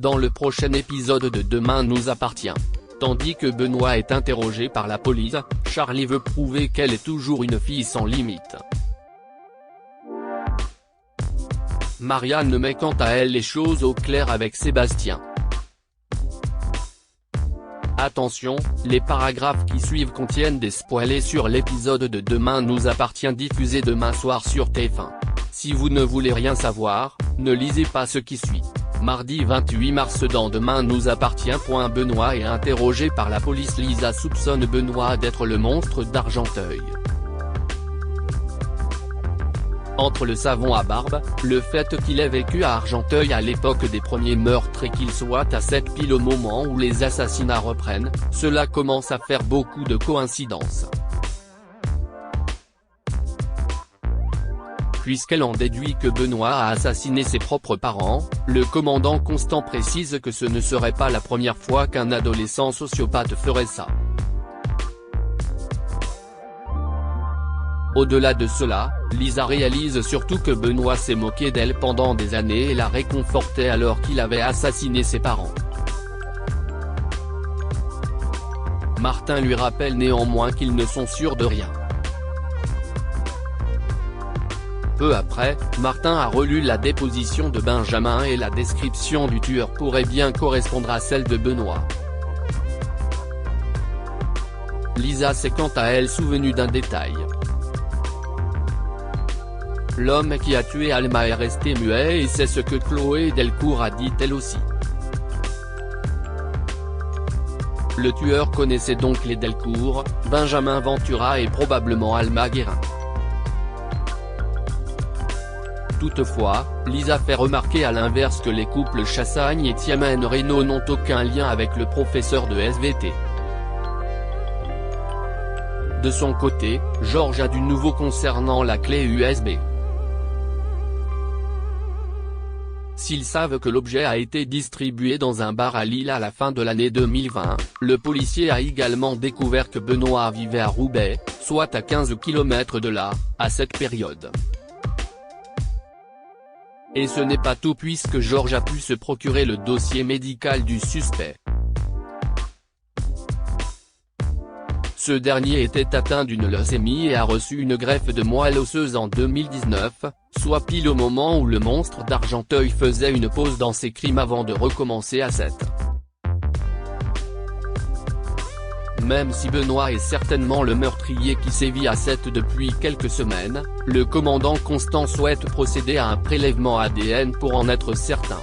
dans le prochain épisode de Demain nous appartient. Tandis que Benoît est interrogé par la police, Charlie veut prouver qu'elle est toujours une fille sans limite. Marianne met quant à elle les choses au clair avec Sébastien. Attention, les paragraphes qui suivent contiennent des spoilers sur l'épisode de Demain nous appartient diffusé demain soir sur TF1. Si vous ne voulez rien savoir, ne lisez pas ce qui suit. Mardi 28 mars dans Demain nous appartient. Benoît est interrogé par la police. Lisa soupçonne Benoît d'être le monstre d'Argenteuil. Entre le savon à barbe, le fait qu'il ait vécu à Argenteuil à l'époque des premiers meurtres et qu'il soit à Sète pile au moment où les assassinats reprennent, cela commence à faire beaucoup de coïncidences. Puisqu'elle en déduit que Benoît a assassiné ses propres parents, le commandant Constant précise que ce ne serait pas la première fois qu'un adolescent sociopathe ferait ça. Au-delà de cela, Lisa réalise surtout que Benoît s'est moqué d'elle pendant des années et la réconfortait alors qu'il avait assassiné ses parents. Martin lui rappelle néanmoins qu'ils ne sont sûrs de rien. Peu après, Martin a relu la déposition de Benjamin et la description du tueur pourrait bien correspondre à celle de Benoît. Lisa s'est quant à elle souvenue d'un détail. L'homme qui a tué Alma est resté muet et c'est ce que Chloé Delcourt a dit elle aussi. Le tueur connaissait donc les Delcourt, Benjamin Ventura et probablement Alma Guérin. Toutefois, Lisa fait remarquer à l'inverse que les couples Chassagne et Tiamène Reynaud n'ont aucun lien avec le professeur de SVT. De son côté, Georges a du nouveau concernant la clé USB. S'ils savent que l'objet a été distribué dans un bar à Lille à la fin de l'année 2020, le policier a également découvert que Benoît vivait à Roubaix, soit à 15 km de là, à cette période. Et ce n'est pas tout puisque Georges a pu se procurer le dossier médical du suspect. Ce dernier était atteint d'une leucémie et a reçu une greffe de moelle osseuse en 2019, soit pile au moment où le monstre d'Argenteuil faisait une pause dans ses crimes avant de recommencer à Sète. Même si Benoît est certainement le meurtrier qui sévit à Sète depuis quelques semaines, le commandant Constant souhaite procéder à un prélèvement ADN pour en être certain.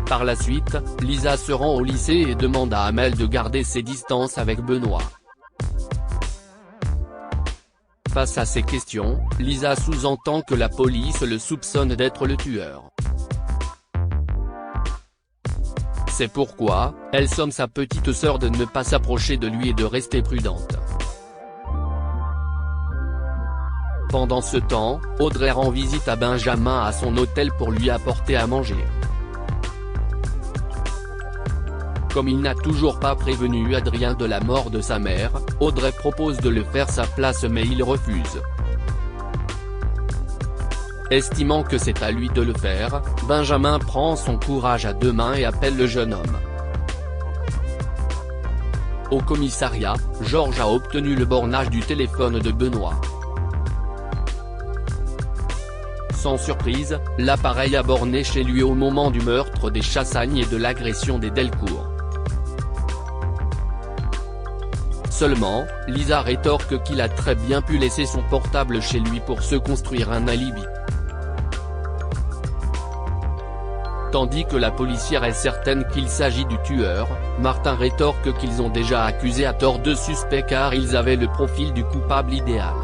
Par la suite, Lisa se rend au lycée et demande à Amel de garder ses distances avec Benoît. Face à ces questions, Lisa sous-entend que la police le soupçonne d'être le tueur. C'est pourquoi, elle somme sa petite sœur de ne pas s'approcher de lui et de rester prudente. Pendant ce temps, Audrey rend visite à Benjamin à son hôtel pour lui apporter à manger. Comme il n'a toujours pas prévenu Adrien de la mort de sa mère, Audrey propose de le faire sa place mais il refuse. Estimant que c'est à lui de le faire, Benjamin prend son courage à deux mains et appelle le jeune homme. Au commissariat, Georges a obtenu le bornage du téléphone de Benoît. Sans surprise, l'appareil a borné chez lui au moment du meurtre des Chassagne et de l'agression des Delcourt. Seulement, Lisa rétorque qu'il a très bien pu laisser son portable chez lui pour se construire un alibi. Tandis que la policière est certaine qu'il s'agit du tueur, Martin rétorque qu'ils ont déjà accusé à tort deux suspects car ils avaient le profil du coupable idéal.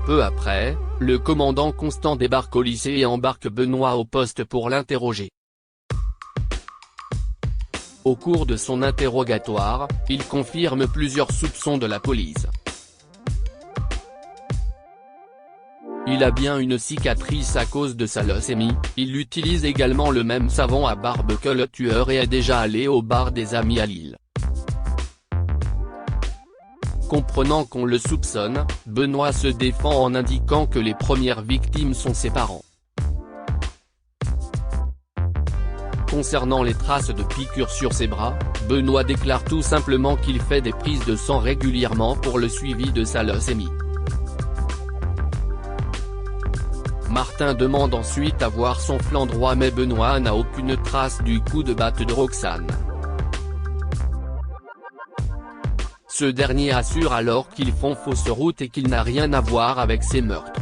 Peu après, le commandant Constant débarque au lycée et embarque Benoît au poste pour l'interroger. Au cours de son interrogatoire, il confirme plusieurs soupçons de la police. Il a bien une cicatrice à cause de sa leucémie, il utilise également le même savon à barbe que le tueur et est déjà allé au bar des Amis à Lille. Comprenant qu'on le soupçonne, Benoît se défend en indiquant que les premières victimes sont ses parents. Concernant les traces de piqûres sur ses bras, Benoît déclare tout simplement qu'il fait des prises de sang régulièrement pour le suivi de sa leucémie. Martin demande ensuite à voir son flanc droit mais Benoît n'a aucune trace du coup de batte de Roxane. Ce dernier assure alors qu'ils font fausse route et qu'il n'a rien à voir avec ces meurtres.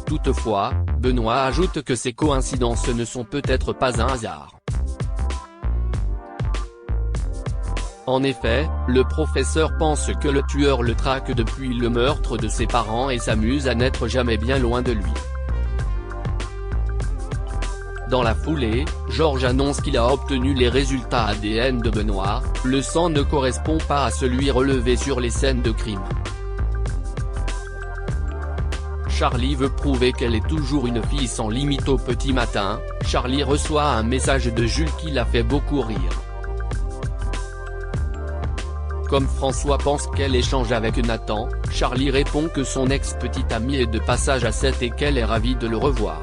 Toutefois, Benoît ajoute que ces coïncidences ne sont peut-être pas un hasard. En effet, le professeur pense que le tueur le traque depuis le meurtre de ses parents et s'amuse à n'être jamais bien loin de lui. Dans la foulée, Georges annonce qu'il a obtenu les résultats ADN de Benoît, le sang ne correspond pas à celui relevé sur les scènes de crime. Charlie veut prouver qu'elle est toujours une fille sans limite. Au petit matin, Charlie reçoit un message de Jules qui la fait beaucoup rire. Comme François pense qu'elle échange avec Nathan, Charlie répond que son ex-petite amie est de passage à 7 et qu'elle est ravie de le revoir.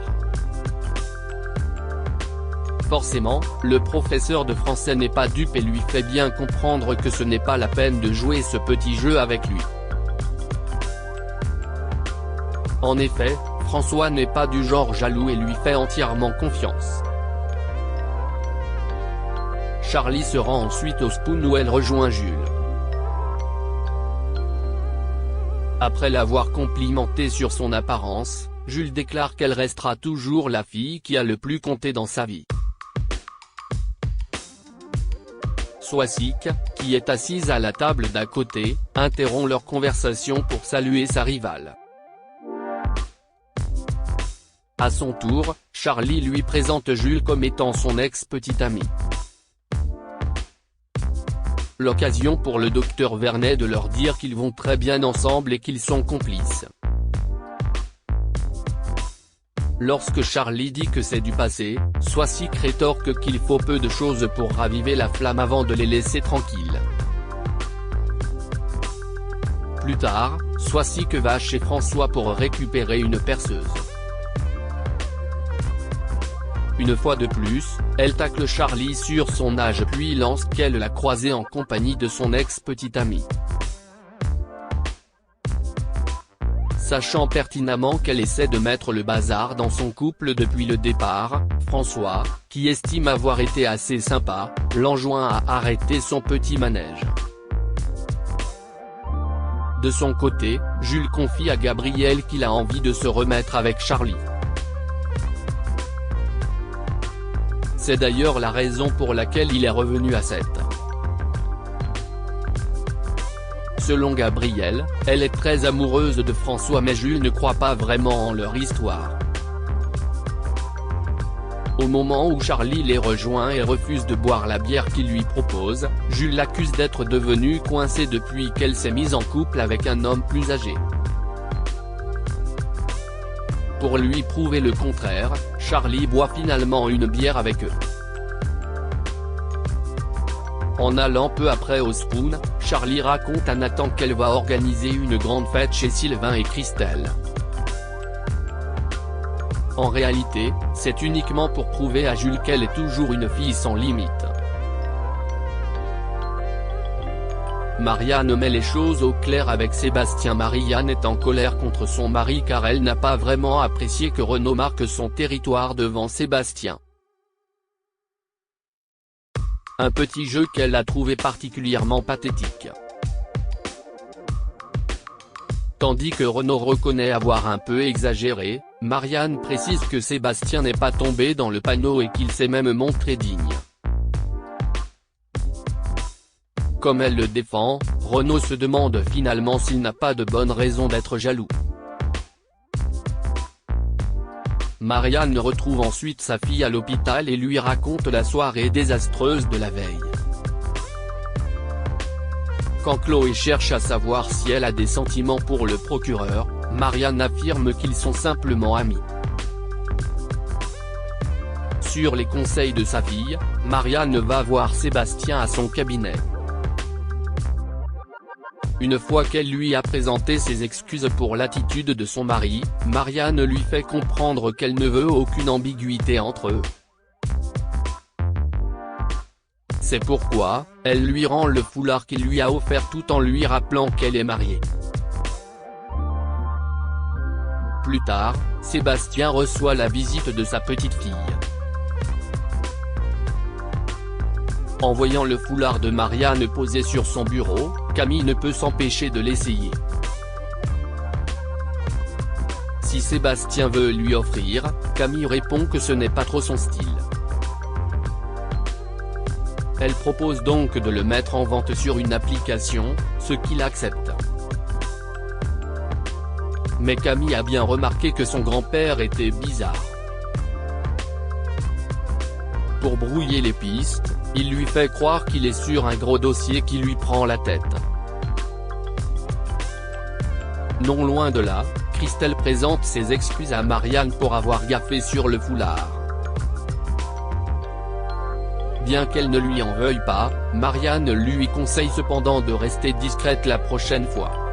Forcément, le professeur de français n'est pas dupe et lui fait bien comprendre que ce n'est pas la peine de jouer ce petit jeu avec lui. En effet, François n'est pas du genre jaloux et lui fait entièrement confiance. Charlie se rend ensuite au Spoon où elle rejoint Jules. Après l'avoir complimenté sur son apparence, Jules déclare qu'elle restera toujours la fille qui a le plus compté dans sa vie. Soisic, qui est assise à la table d'à côté, interrompt leur conversation pour saluer sa rivale. À son tour, Charlie lui présente Jules comme étant son ex-petite amie. L'occasion pour le docteur Vernet de leur dire qu'ils vont très bien ensemble et qu'ils sont complices. Lorsque Charlie dit que c'est du passé, Soisic rétorque qu'il faut peu de choses pour raviver la flamme avant de les laisser tranquilles. Plus tard, Soisic va chez François pour récupérer une perceuse. Une fois de plus, elle tacle Charlie sur son âge puis lance qu'elle l'a croisé en compagnie de son ex-petite amie. Sachant pertinemment qu'elle essaie de mettre le bazar dans son couple depuis le départ, François, qui estime avoir été assez sympa, l'enjoint à arrêter son petit manège. De son côté, Jules confie à Gabriel qu'il a envie de se remettre avec Charlie. C'est d'ailleurs la raison pour laquelle il est revenu à 7. Selon Gabriel, elle est très amoureuse de François mais Jules ne croit pas vraiment en leur histoire. Au moment où Charlie les rejoint et refuse de boire la bière qu'il lui propose, Jules l'accuse d'être devenu coincé depuis qu'elle s'est mise en couple avec un homme plus âgé. Pour lui prouver le contraire, Charlie boit finalement une bière avec eux. En allant peu après au Spoon, Charlie raconte à Nathan qu'elle va organiser une grande fête chez Sylvain et Christelle. En réalité, c'est uniquement pour prouver à Jules qu'elle est toujours une fille sans limite. Marianne met les choses au clair avec Sébastien. Marianne est en colère contre son mari car elle n'a pas vraiment apprécié que Renaud marque son territoire devant Sébastien. Un petit jeu qu'elle a trouvé particulièrement pathétique. Tandis que Renaud reconnaît avoir un peu exagéré, Marianne précise que Sébastien n'est pas tombé dans le panneau et qu'il s'est même montré digne. Comme elle le défend, Renaud se demande finalement s'il n'a pas de bonne raison d'être jaloux. Marianne retrouve ensuite sa fille à l'hôpital et lui raconte la soirée désastreuse de la veille. Quand Chloé cherche à savoir si elle a des sentiments pour le procureur, Marianne affirme qu'ils sont simplement amis. Sur les conseils de sa fille, Marianne va voir Sébastien à son cabinet. Une fois qu'elle lui a présenté ses excuses pour l'attitude de son mari, Marianne lui fait comprendre qu'elle ne veut aucune ambiguïté entre eux. C'est pourquoi, elle lui rend le foulard qu'il lui a offert tout en lui rappelant qu'elle est mariée. Plus tard, Sébastien reçoit la visite de sa petite fille. En voyant le foulard de Marianne posé sur son bureau, Camille ne peut s'empêcher de l'essayer. Si Sébastien veut lui offrir, Camille répond que ce n'est pas trop son style. Elle propose donc de le mettre en vente sur une application, ce qu'il accepte. Mais Camille a bien remarqué que son grand-père était bizarre. Pour brouiller les pistes, il lui fait croire qu'il est sur un gros dossier qui lui prend la tête. Non loin de là, Christelle présente ses excuses à Marianne pour avoir gaffé sur le foulard. Bien qu'elle ne lui en veuille pas, Marianne lui conseille cependant de rester discrète la prochaine fois.